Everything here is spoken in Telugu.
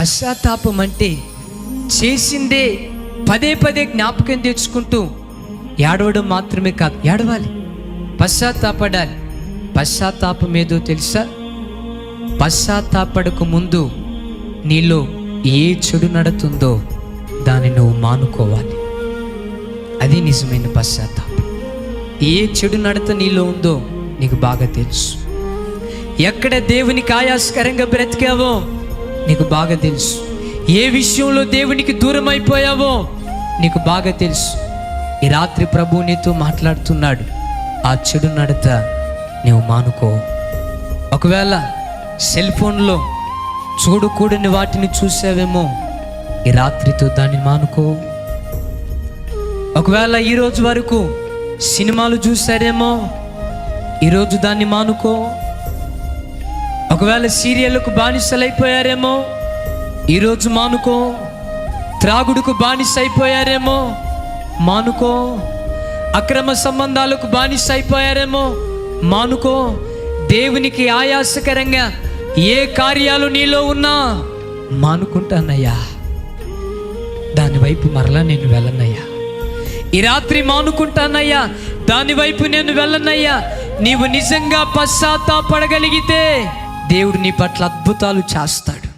పశ్చాత్తాపం అంటే చేసిందే పదే పదే జ్ఞాపకం తెచ్చుకుంటూ ఏడవడం మాత్రమే కాదు, ఏడవాలి, పశ్చాత్తాపడాలి. పశ్చాత్తాపం ఏదో తెలుసా? పశ్చాత్తాపడకు ముందు నీలో ఏ చెడు నడుతుందో దాన్ని నువ్వు మానుకోవాలి. అది నిజమైన పశ్చాత్తాపం. ఏ చెడు నడత నీలో ఉందో నీకు బాగా తెలుసు. ఎక్కడ దేవునికి ఆయాస్కరంగా బ్రతికావో నీకు బాగా తెలుసు. ఏ విషయంలో దేవునికి దూరం అయిపోయావో నీకు బాగా తెలుసు. ఈ రాత్రి ప్రభువు నీతో మాట్లాడుతున్నాడు. ఆ చెడు నడత నువ్వు మానుకో. ఒకవేళ సెల్ ఫోన్లో చూడకూడని వాటిని చూసావేమో, ఈ రాత్రితో దాన్ని మానుకో. ఒకవేళ ఈరోజు వరకు సినిమాలు చూసారేమో, ఈరోజు దాన్ని మానుకో. ఒకవేళ సీరియళ్ళకు బానిసలైపోయారేమో, ఈరోజు మానుకో. త్రాగుడుకు బానిస అయిపోయారేమో, మానుకో. అక్రమ సంబంధాలకు బానిస అయిపోయారేమో, మానుకో. దేవునికి ఆయాసకరంగా ఏ కార్యాలు నీలో ఉన్నా మానుకుంటానయ్యా, దాని వైపు మరలా నేను వెళ్ళనయ్యా. ఈ రాత్రి మానుకుంటానయ్యా, దాని వైపు నేను వెళ్ళనయ్యా. నీవు నిజంగా పశ్చాత్తాపడగలిగితే దేవుడు నీ పట్ల అద్భుతాలు చేస్తాడు.